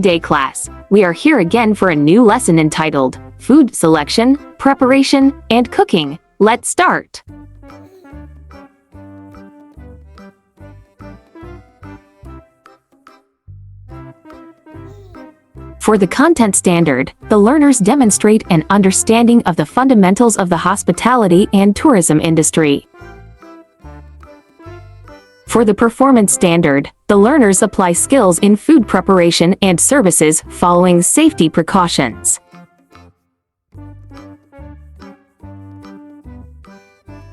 Today class, we are here again for a new lesson entitled Food Selection, Preparation, and Cooking. Let's start. For the content standard, the learners demonstrate an understanding of the fundamentals of the hospitality and tourism industry. For the performance standard, the learners apply skills in food preparation and services following safety precautions.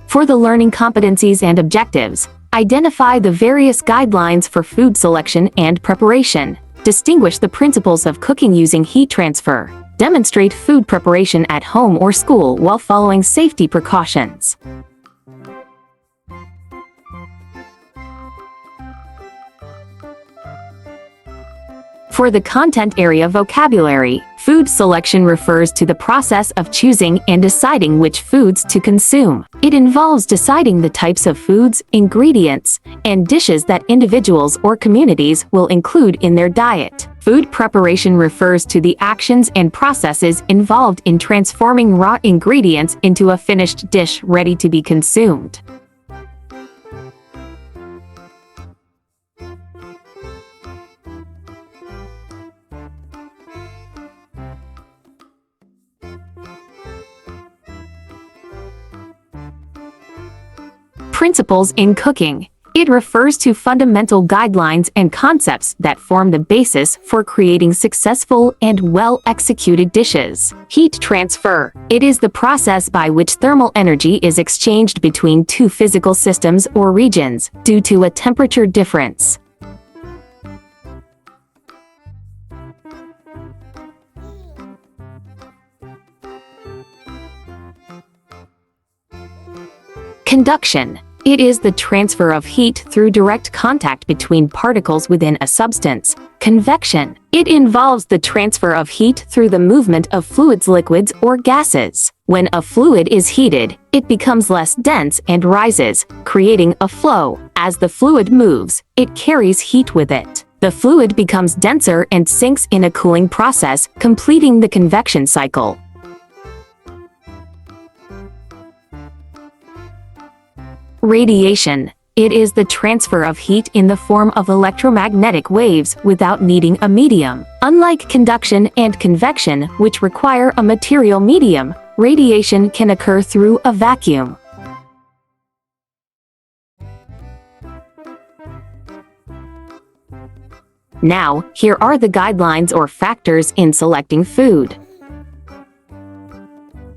For the learning competencies and objectives, identify the various guidelines for food selection and preparation, distinguish the principles of cooking using heat transfer, demonstrate food preparation at home or school while following safety precautions. For the content area vocabulary, food selection refers to the process of choosing and deciding which foods to consume. It involves deciding the types of foods, ingredients, and dishes that individuals or communities will include in their diet. Food preparation refers to the actions and processes involved in transforming raw ingredients into a finished dish ready to be consumed. Principles in cooking. It refers to fundamental guidelines and concepts that form the basis for creating successful and well-executed dishes. Heat transfer. It is the process by which thermal energy is exchanged between two physical systems or regions due to a temperature difference. Conduction. It is the transfer of heat through direct contact between particles within a substance. Convection. It involves the transfer of heat through the movement of fluids, liquids, or gases. When a fluid is heated, it becomes less dense and rises, creating a flow. As the fluid moves, it carries heat with it. The fluid becomes denser and sinks in a cooling process, completing the convection cycle. Radiation. It is the transfer of heat in the form of electromagnetic waves without needing a medium. Unlike conduction and convection, which require a material medium, radiation can occur through a vacuum. Now, here are the guidelines or factors in selecting food.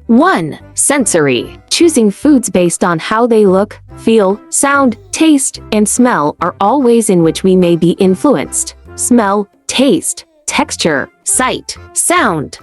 1. Sensory. Choosing foods based on how they look, feel, sound, taste, and smell are all ways in which we may be influenced. Smell, taste, texture, sight, sound.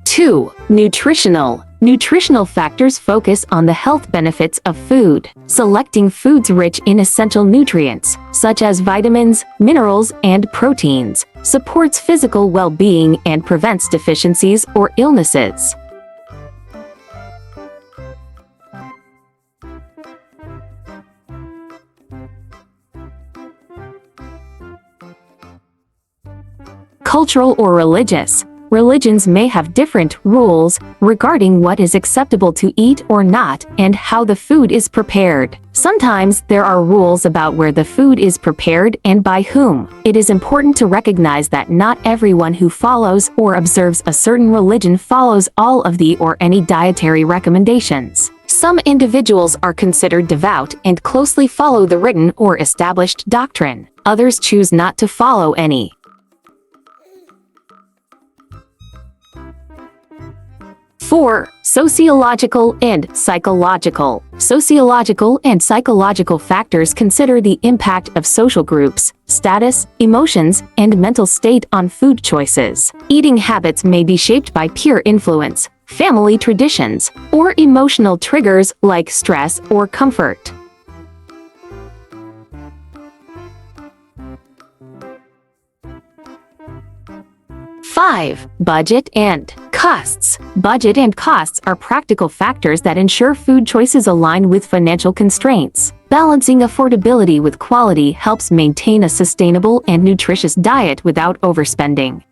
Two. Nutritional. Nutritional factors focus on the health benefits of food. Selecting foods rich in essential nutrients, such as vitamins, minerals, and proteins, supports physical well-being and prevents deficiencies or illnesses. Cultural or religious. Religions may have different rules regarding what is acceptable to eat or not and how the food is prepared. Sometimes there are rules about where the food is prepared and by whom. It is important to recognize that not everyone who follows or observes a certain religion follows all of the or any dietary recommendations. Some individuals are considered devout and closely follow the written or established doctrine. Others choose not to follow any. 4. Sociological and psychological. Sociological and psychological factors consider the impact of social groups, status, emotions, and mental state on food choices. Eating habits may be shaped by peer influence, family traditions, or emotional triggers like stress or comfort. 5. Budget and costs. Budget and costs are practical factors that ensure food choices align with financial constraints. Balancing affordability with quality helps maintain a sustainable and nutritious diet without overspending.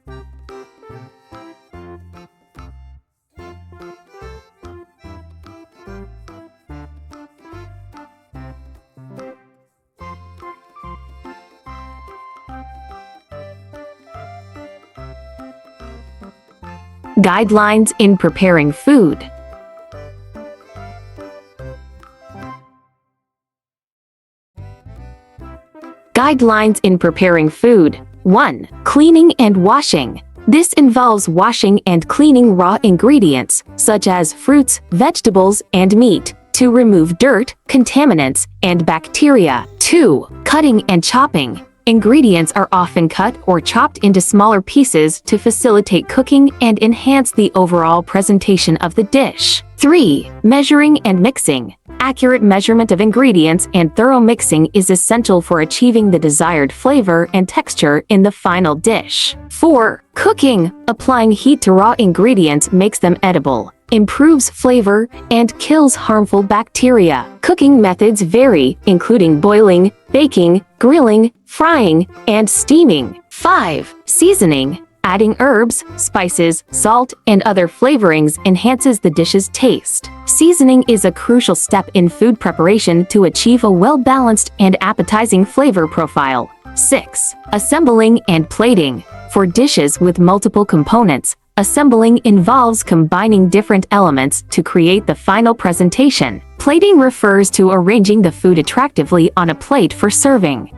Guidelines in preparing food. Guidelines in preparing food. 1. Cleaning and washing. This involves washing and cleaning raw ingredients, such as fruits, vegetables, and meat, to remove dirt, contaminants, and bacteria. 2. Cutting and chopping. Ingredients are often cut or chopped into smaller pieces to facilitate cooking and enhance the overall presentation of the dish. 3. Measuring and mixing. Accurate measurement of ingredients and thorough mixing is essential for achieving the desired flavor and texture in the final dish. 4. Cooking. Applying heat to raw ingredients makes them edible, improves flavor, and kills harmful bacteria. Cooking methods vary, including boiling, baking, grilling, frying, and steaming. 5. Seasoning. Adding herbs, spices, salt, and other flavorings enhances the dish's taste. Seasoning is a crucial step in food preparation to achieve a well-balanced and appetizing flavor profile. 6. Assembling and plating. For dishes with multiple components, assembling involves combining different elements to create the final presentation. Plating refers to arranging the food attractively on a plate for serving.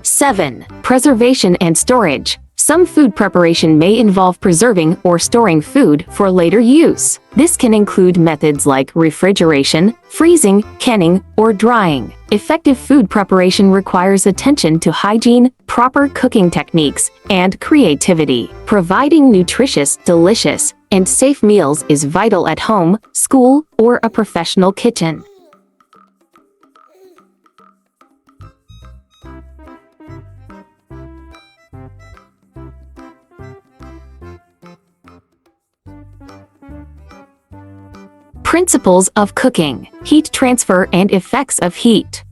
7. Preservation and storage. Some food preparation may involve preserving or storing food for later use. This can include methods like refrigeration, freezing, canning, or drying. Effective food preparation requires attention to hygiene, proper cooking techniques, and creativity. Providing nutritious, delicious, and safe meals is vital at home, school, or a professional kitchen. Principles of cooking, heat transfer and effects of heat.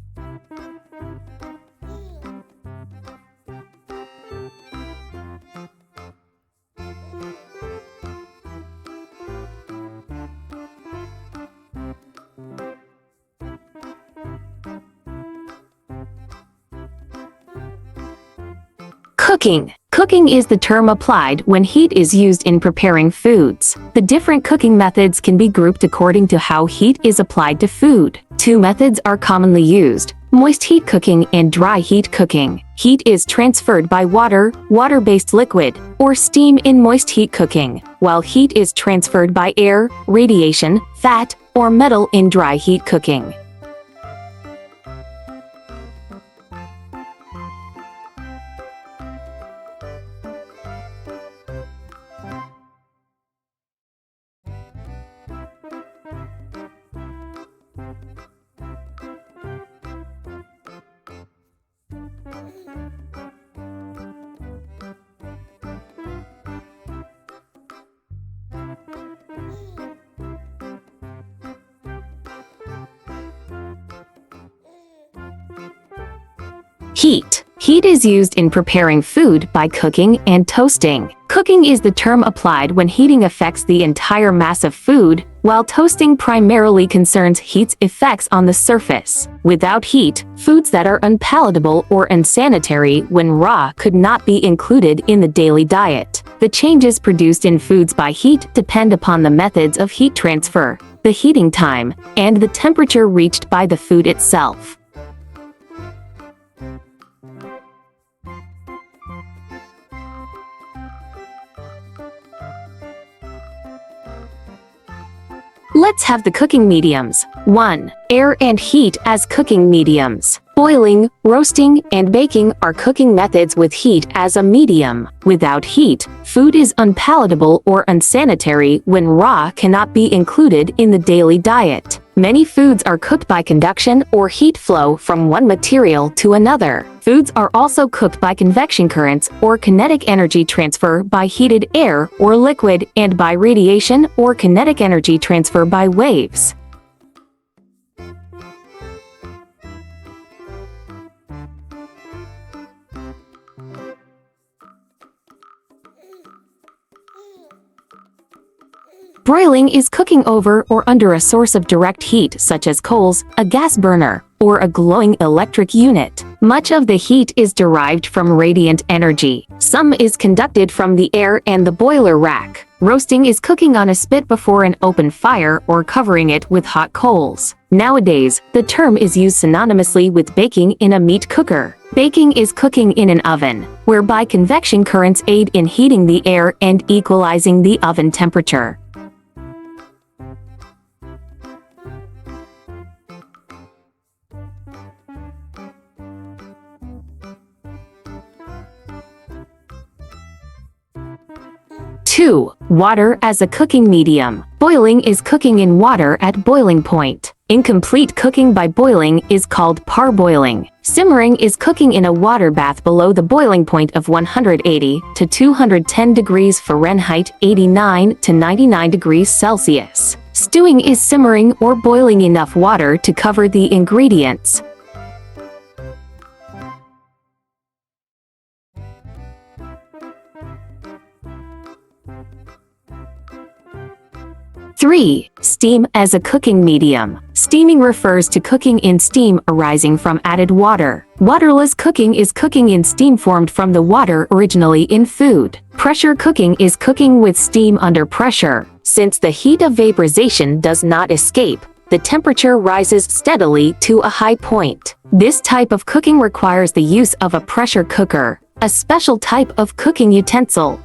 Cooking. Cooking is the term applied when heat is used in preparing foods. The different cooking methods can be grouped according to how heat is applied to food. 2 methods are commonly used: moist heat cooking and dry heat cooking. Heat is transferred by water, water-based liquid, or steam in moist heat cooking, while heat is transferred by air, radiation, fat, or metal in dry heat cooking. Heat. Heat is used in preparing food by cooking and toasting. Cooking is the term applied when heating affects the entire mass of food, while toasting primarily concerns heat's effects on the surface. Without heat, foods that are unpalatable or unsanitary when raw could not be included in the daily diet. The changes produced in foods by heat depend upon the methods of heat transfer, the heating time, and the temperature reached by the food itself. Let's have the cooking mediums. 1. Air and heat as cooking mediums. Boiling, roasting, and baking are cooking methods with heat as a medium. Without heat, food is unpalatable or unsanitary when raw cannot be included in the daily diet. Many foods are cooked by conduction or heat flow from one material to another. Foods are also cooked by convection currents or kinetic energy transfer by heated air or liquid, and by radiation or kinetic energy transfer by waves. Broiling is cooking over or under a source of direct heat such as coals, a gas burner, or a glowing electric unit. Much of the heat is derived from radiant energy. Some is conducted from the air and the boiler rack. Roasting is cooking on a spit before an open fire or covering it with hot coals. Nowadays, the term is used synonymously with baking in a meat cooker. Baking is cooking in an oven, whereby convection currents aid in heating the air and equalizing the oven temperature. Two, water as a cooking medium. Boiling is cooking in water at boiling point. Incomplete cooking by boiling is called parboiling. Simmering is cooking in a water bath below the boiling point of 180 to 210 degrees Fahrenheit, 89 to 99 degrees Celsius. Stewing is simmering or boiling enough water to cover the ingredients. Three, steam as a cooking medium. Steaming refers to cooking in steam arising from added water. Waterless cooking is cooking in steam formed from the water originally in food. Pressure cooking is cooking with steam under pressure. Since the heat of vaporization does not escape, the temperature rises steadily to a high point. This type of cooking requires the use of a pressure cooker, a special type of cooking utensil.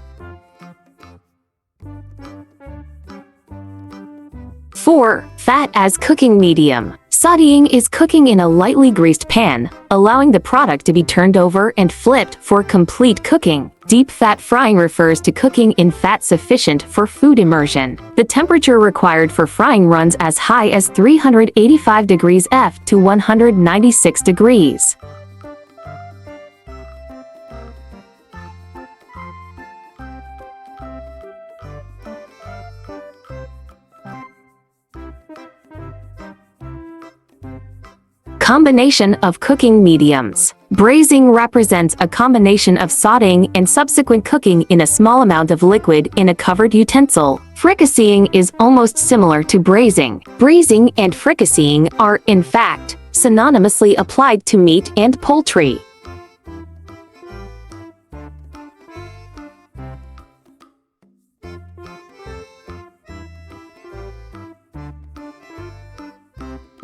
4. Fat as cooking medium. Sautéing is cooking in a lightly greased pan, allowing the product to be turned over and flipped for complete cooking. Deep fat frying refers to cooking in fat sufficient for food immersion. The temperature required for frying runs as high as 385 degrees F to 196 degrees. Combination of cooking mediums. Braising represents a combination of sautéing and subsequent cooking in a small amount of liquid in a covered utensil. Fricasseing is almost similar to braising. Braising and fricasseing are, in fact, synonymously applied to meat and poultry.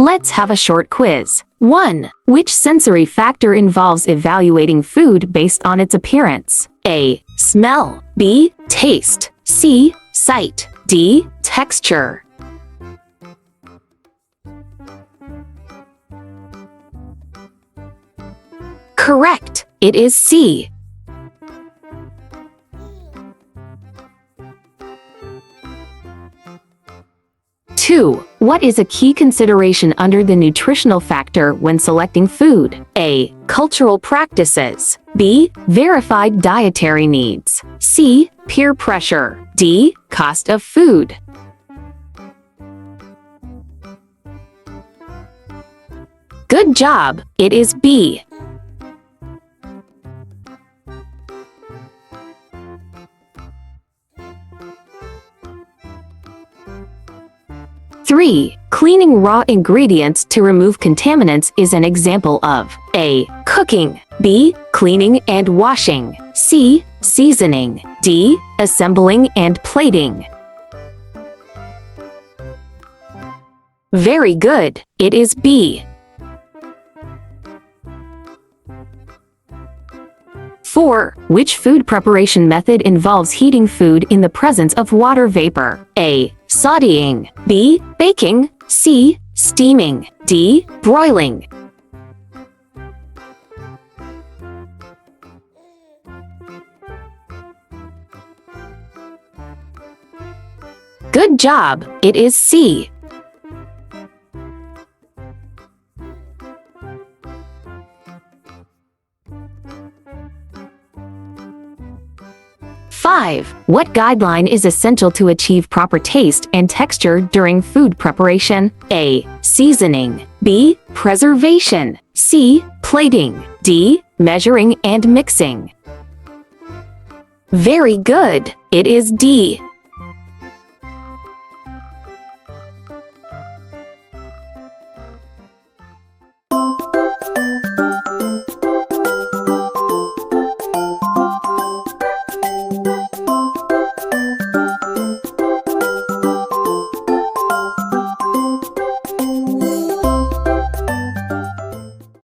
Let's have a short quiz. 1. Which sensory factor involves evaluating food based on its appearance? A. Smell. B. Taste. C. Sight. D. Texture. Correct. It is C. 2. What is a key consideration under the nutritional factor when selecting food? A. Cultural practices. B. Verified dietary needs. C. Peer pressure. D. Cost of food. Good job! It is B. 3. Cleaning raw ingredients to remove contaminants is an example of A. Cooking. B. Cleaning and washing. C. Seasoning. D. Assembling and plating. Very good. It is B. 4. Which food preparation method involves heating food in the presence of water vapor? A. Sautéing. B. Baking. C. Steaming. D. Broiling. Good job, it is C. Five. What guideline is essential to achieve proper taste and texture during food preparation? A. Seasoning. B. Preservation. C. Plating. D. Measuring and mixing. Very good. It is D.